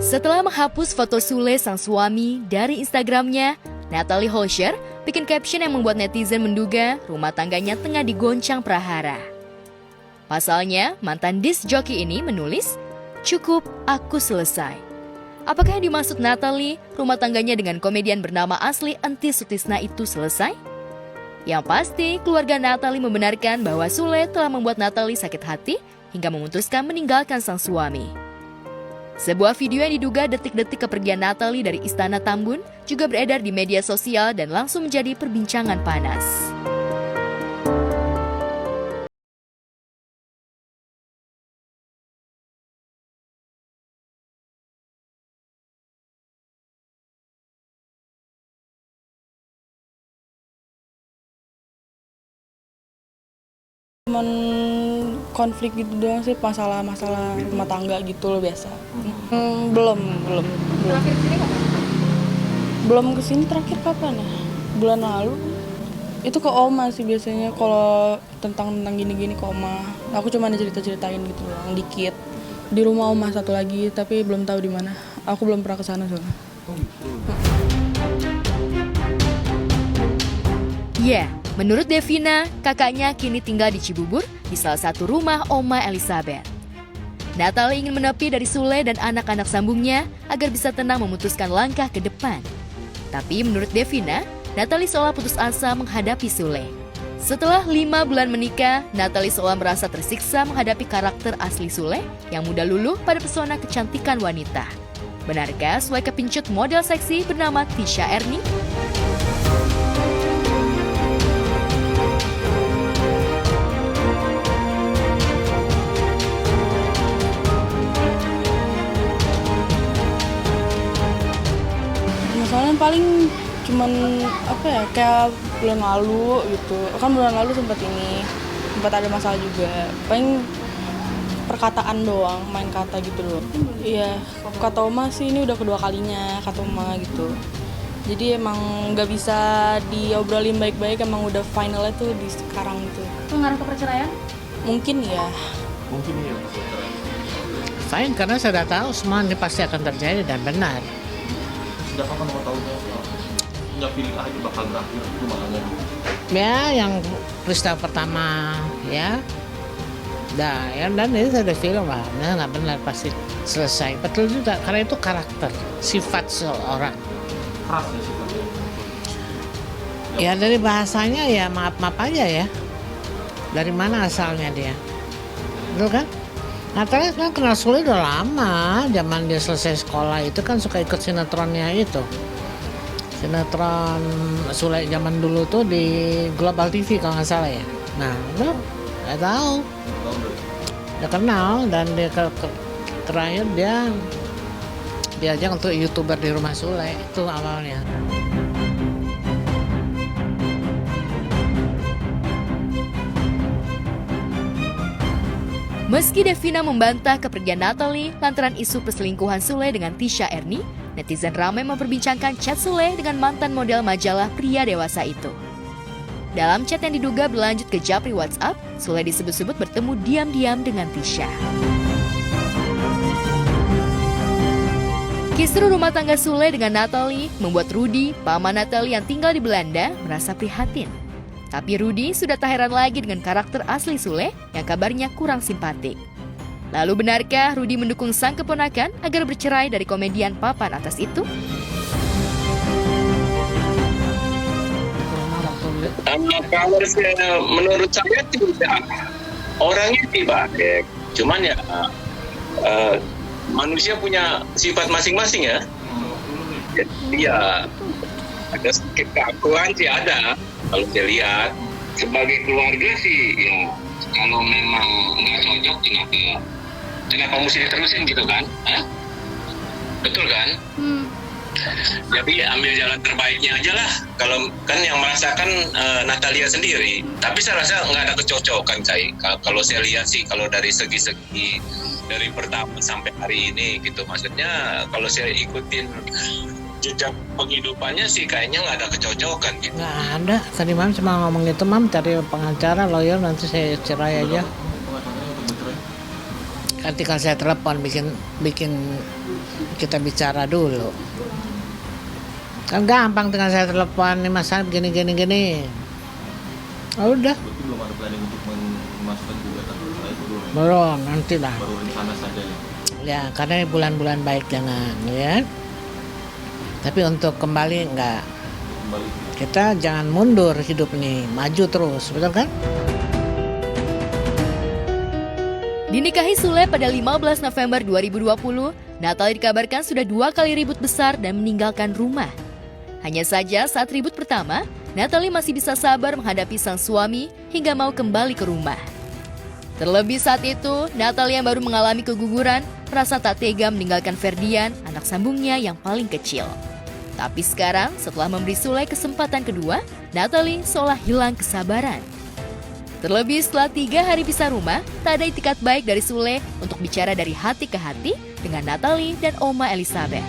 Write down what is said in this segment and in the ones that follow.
Setelah menghapus foto Sule sang suami dari Instagramnya, Natalie Holscher bikin caption yang membuat netizen menduga rumah tangganya tengah digoncang prahara. Pasalnya, mantan disc jockey ini menulis, "Cukup, aku selesai." Apakah yang dimaksud Natalie, rumah tangganya dengan komedian bernama asli Entis Sutisna itu selesai? Yang pasti, keluarga Natalie membenarkan bahwa Sule telah membuat Natalie sakit hati hingga memutuskan meninggalkan sang suami. Sebuah video yang diduga detik-detik kepergian Natalie dari Istana Tambun juga beredar di media sosial dan langsung menjadi perbincangan panas. Cuman konflik gitu doang sih, masalah-masalah rumah tangga gitu loh biasa. Belum. Terakhir kesini kapan? Belum kesini terakhir kapan ya? Bulan lalu. Itu ke Oma sih biasanya kalau tentang gini-gini ke Oma. Aku cuma cerita-ceritain gitu doang, dikit. Di rumah Oma satu lagi, tapi belum tahu di mana. Aku belum pernah ke sana soalnya. Ya, menurut Devina, kakaknya kini tinggal di Cibubur di salah satu rumah Oma Elizabeth. Natalie ingin menepi dari Sule dan anak-anak sambungnya agar bisa tenang memutuskan langkah ke depan. Tapi menurut Devina, Natalie seolah putus asa menghadapi Sule. Setelah 5 bulan menikah, Natalie seolah merasa tersiksa menghadapi karakter asli Sule yang mudah luluh pada pesona kecantikan wanita. Benarkah Sule kepincut model seksi bernama Tisha Ernie? Masalahnya paling cuman kayak bulan lalu gitu. Kan bulan lalu sempat ada masalah juga. Paling perkataan doang, main kata gitu loh. Iya, kata Oma sih ini udah kedua kalinya kata Oma gitu. Jadi emang nggak bisa diobrolin baik-baik, emang udah finalnya tuh di sekarang gitu. Mengarah ke perceraian? Mungkin ya. Fine, karena sudah tahu semua ini pasti akan terjadi dan benar. Sudah kapan mau tahunya? Nggak pilih aja bakal berakhir itu makanya. Ya, yang peristiwa pertama ya. Dan itu sudah film lah, nggak benar pasti selesai. Betul juga, karena itu karakter, sifat seorang. Keras ya sifatnya. Ya dari bahasanya ya maaf-maaf aja ya. Dari mana asalnya dia? Betul kan? Natalie kan kenal Sule udah lama, zaman dia selesai sekolah itu kan suka ikut sinetronnya itu. Sinetron Sule zaman dulu tuh di Global TV kalau nggak salah ya. Nah, lu nggak tahu. Dia kenal dan dia terakhir dia diajak untuk YouTuber di rumah Sule itu awalnya. Meski Devina membantah kepergian Natalie lantaran isu perselingkuhan Sule dengan Tisha Ernie, netizen ramai memperbincangkan chat Sule dengan mantan model majalah pria dewasa itu. Dalam chat yang diduga berlanjut ke japri WhatsApp, Sule disebut-sebut bertemu diam-diam dengan Tisha. Kisru rumah tangga Sule dengan Natalie membuat Rudy, paman Natalie yang tinggal di Belanda, merasa prihatin. Tapi Rudy sudah tak heran lagi dengan karakter asli Sule yang kabarnya kurang simpatik. Lalu benarkah Rudy mendukung sang keponakan agar bercerai dari komedian papan atas itu? Kalau menurut saya tidak, orangnya baik, cuman ya manusia punya sifat masing-masing ya. Jadi ya ada sedikit keakuan sih ada. Kalau saya lihat sebagai keluarga sih ya, kalau memang nggak cocok kenapa mesti diterusin gitu kan? Betul kan? Jadi ambil jalan terbaiknya aja lah. Kalau kan yang merasakan Natalia sendiri. Tapi saya rasa nggak ada kecocokan kalau saya lihat sih, kalau dari segi-segi dari pertama sampai hari ini gitu. Maksudnya kalau saya ikutin jejak penghidupannya sih kayaknya nggak ada kecocokan gitu. Nggak ada. Tadi Mam cuma ngomong gitu, Mam cari pengacara, lawyer, nanti saya cerai aja. Ketika saya telepon bikin kita bicara dulu. Kan gampang dengan saya telepon nih masalah gini. Oh, udah. Berarti belum ada planning untuk memasukkan gugatan itu dulu ya? Belum, nanti lah. Baru rencana saja ya. Ya, karena ini bulan-bulan baik jangan, ya. Tapi untuk kembali enggak. Kembali. Kita jangan mundur hidup nih, maju terus, betul kan? Dinikahi Sule pada 15 November 2020, Natalie dikabarkan sudah 2 kali ribut besar dan meninggalkan rumah. Hanya saja saat ribut pertama, Natalie masih bisa sabar menghadapi sang suami hingga mau kembali ke rumah. Terlebih saat itu, Natalie yang baru mengalami keguguran merasa tak tega meninggalkan Ferdian, anak sambungnya yang paling kecil. Tapi sekarang, setelah memberi Sule kesempatan kedua, Natalie seolah hilang kesabaran. Terlebih setelah 3 hari pisah rumah, tak ada itikat baik dari Sule untuk bicara dari hati ke hati dengan Natalie dan Oma Elizabeth.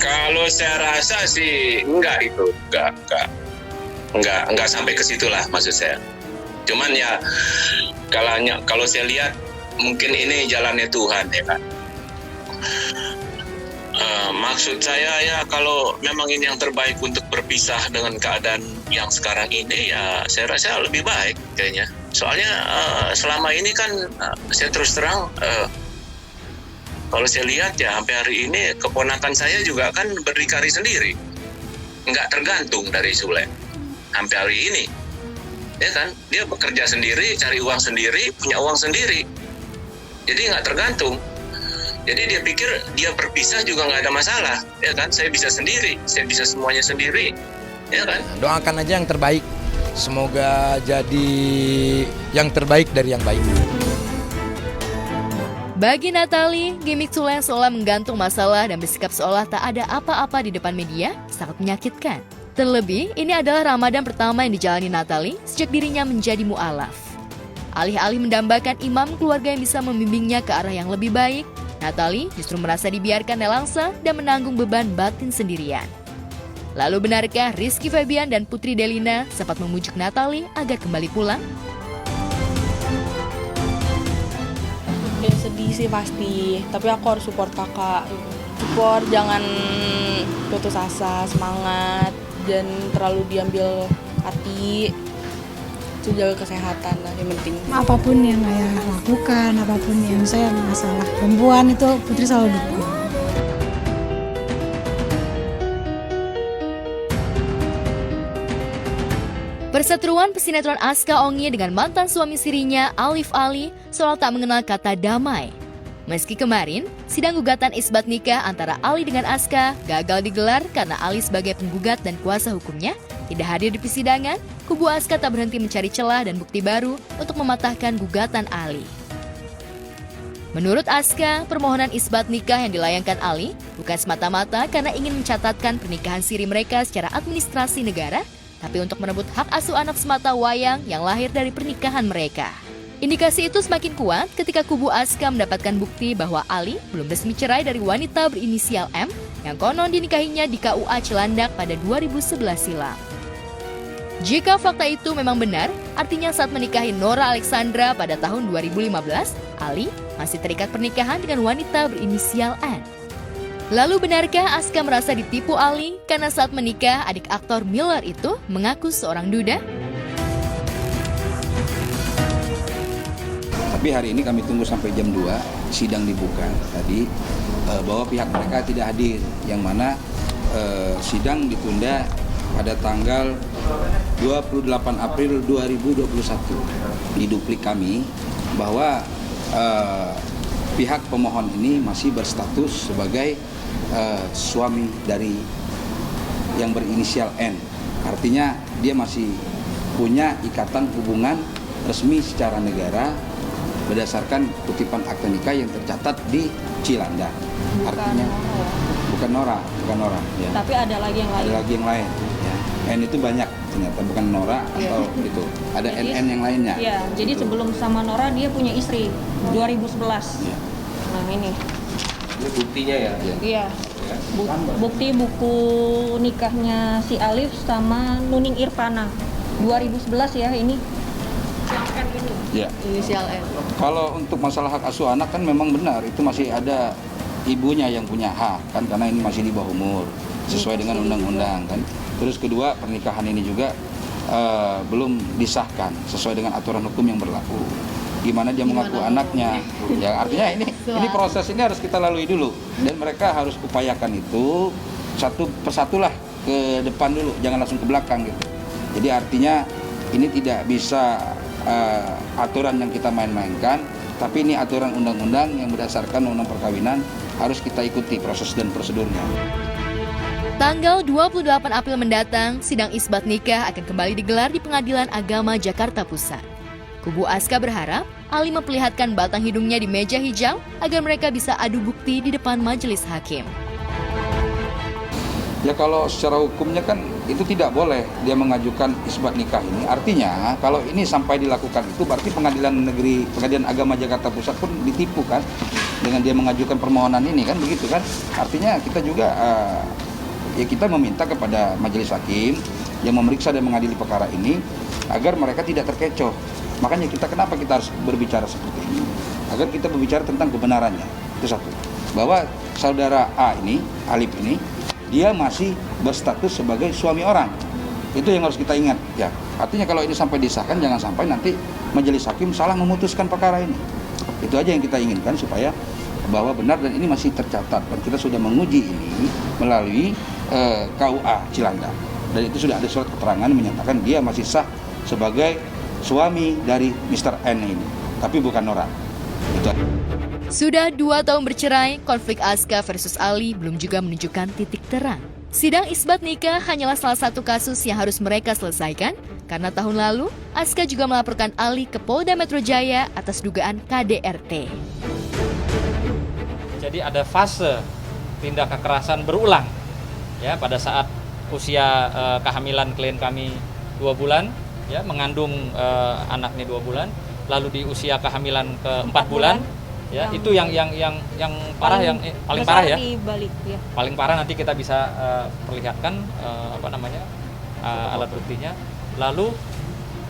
Kalau saya rasa sih enggak sampai ke situ lah maksud saya. Cuman ya kalau saya lihat mungkin ini jalannya Tuhan ya kan. Maksud saya ya kalau memang ini yang terbaik untuk berpisah dengan keadaan yang sekarang ini ya saya rasa lebih baik kayaknya. Soalnya selama ini kan saya terus terang kalau saya lihat ya sampai hari ini keponakan saya juga kan berdikari sendiri. Nggak tergantung dari Sule. Sampai hari ini. Ya kan? Dia bekerja sendiri, cari uang sendiri, punya uang sendiri. Jadi nggak tergantung. Jadi dia pikir dia berpisah juga nggak ada masalah. Ya kan? Saya bisa sendiri, saya bisa semuanya sendiri. Ya kan? Doakan aja yang terbaik. Semoga jadi yang terbaik dari yang baik. Bagi Natalie, gimmick Sule yang seolah menggantung masalah dan bersikap seolah tak ada apa-apa di depan media sangat menyakitkan. Terlebih, ini adalah Ramadan pertama yang dijalani Natalie sejak dirinya menjadi mu'alaf. Alih-alih mendambakan imam keluarga yang bisa membimbingnya ke arah yang lebih baik, Natalie justru merasa dibiarkan nelangsa dan menanggung beban batin sendirian. Lalu benarkah Rizky Febian dan Putri Delina sempat memujuk Natalie agar kembali pulang? Ya sedih sih pasti, tapi aku harus support kakak. Support, jangan putus asa, semangat, dan terlalu diambil hati. Itu jaga kesehatan lah yang penting. Apapun yang ayah lakukan, apapun yang saya masalah perempuan itu Putri selalu dukung. Perseteruan pesinetron Aska Ongi dengan mantan suami sirinya Alif Ali seolah tak mengenal kata damai. Meski kemarin, sidang gugatan isbat nikah antara Ali dengan Aska gagal digelar karena Ali sebagai penggugat dan kuasa hukumnya tidak hadir di persidangan, kubu Aska tak berhenti mencari celah dan bukti baru untuk mematahkan gugatan Ali. Menurut Aska, permohonan isbat nikah yang dilayangkan Ali bukan semata-mata karena ingin mencatatkan pernikahan siri mereka secara administrasi negara, tapi untuk merebut hak asuh anak semata wayang yang lahir dari pernikahan mereka. Indikasi itu semakin kuat ketika kubu Aska mendapatkan bukti bahwa Ali belum resmi cerai dari wanita berinisial M yang konon dinikahinya di KUA Cilandak pada 2011 silam. Jika fakta itu memang benar, artinya saat menikahi Nora Alexandra pada tahun 2015, Ali masih terikat pernikahan dengan wanita berinisial N. Lalu benarkah Aska merasa ditipu Ali karena saat menikah adik aktor Miller itu mengaku seorang duda? Tapi hari ini kami tunggu sampai jam 2 sidang dibuka tadi bahwa pihak mereka tidak hadir, yang mana sidang ditunda pada tanggal 28 April 2021. Di duplik kami bahwa pihak pemohon ini masih berstatus sebagai suami dari yang berinisial N. Artinya dia masih punya ikatan hubungan resmi secara negara berdasarkan kutipan akta nikah yang tercatat di Cilandak. Artinya bukan Nora. Ya. Tapi ada lagi yang lain. Ada lagi yang lain. Ya. N itu banyak ternyata, bukan Nora atau itu. Ada jadi, NN yang lainnya. Iya, jadi sebelum sama Nora dia punya istri 2011. Ya. Nah ini. Ini buktinya ya? Iya. Bukti buku nikahnya si Alif sama Nuning Irfana 2011 ya ini. Ya. Inisial N. Kalau untuk masalah hak asuh anak kan memang benar itu masih ada ibunya yang punya hak kan karena ini masih di bawah umur sesuai dengan undang-undang kan. Terus kedua pernikahan ini juga belum disahkan sesuai dengan aturan hukum yang berlaku. Gimana dia mengaku anaknya? Ya artinya ini proses ini harus kita lalui dulu dan mereka harus upayakan itu satu persatulah ke depan dulu, jangan langsung ke belakang gitu. Jadi artinya ini tidak bisa aturan yang kita main-mainkan, tapi ini aturan undang-undang yang berdasarkan undang perkawinan harus kita ikuti proses dan prosedurnya. Tanggal 28 April mendatang, sidang isbat nikah akan kembali digelar di Pengadilan Agama Jakarta Pusat. Kubu Aska berharap Ali memperlihatkan batang hidungnya di meja hijau agar mereka bisa adu bukti di depan majelis hakim. Ya kalau secara hukumnya kan itu tidak boleh dia mengajukan isbat nikah ini. Artinya kalau ini sampai dilakukan itu berarti Pengadilan Agama Jakarta Pusat pun ditipu kan dengan dia mengajukan permohonan ini kan begitu kan. Artinya kita juga ya kita meminta kepada majelis hakim yang memeriksa dan mengadili perkara ini agar mereka tidak terkecoh. Makanya kenapa kita harus berbicara seperti ini? Agar kita berbicara tentang kebenarannya. Itu satu. Bahwa saudara A ini, Alif ini, dia masih berstatus sebagai suami orang. Itu yang harus kita ingat ya. Artinya kalau ini sampai disahkan jangan sampai nanti majelis hakim salah memutuskan perkara ini. Itu aja yang kita inginkan supaya bahwa benar dan ini masih tercatat dan kita sudah menguji ini melalui KUA Cilandak. Dan itu sudah ada surat keterangan menyatakan dia masih sah sebagai suami dari Mr. N ini, tapi bukan Nora. Itu. Sudah 2 tahun bercerai, konflik Aska versus Ali belum juga menunjukkan titik terang. Sidang isbat nikah hanyalah salah satu kasus yang harus mereka selesaikan, karena tahun lalu Aska juga melaporkan Ali ke Polda Metro Jaya atas dugaan KDRT. Jadi ada fase tindak kekerasan berulang, ya pada saat usia kehamilan klien kami 2 bulan. Ya, mengandung anaknya 2 bulan, lalu di usia kehamilan ke 4 bulan, ya itu yang parah, yang paling parah ya. Paling parah nanti kita bisa perlihatkan alat buktinya. Lalu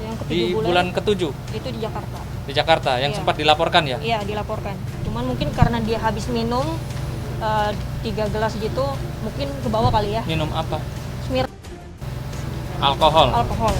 yang di bulan ke-7 itu di Jakarta. Di Jakarta yang sempat dilaporkan ya? Iya, dilaporkan. Cuman mungkin karena dia habis minum 3 gelas gitu, mungkin ke bawah kali ya. Minum apa? Smir Alkohol. Alkohol.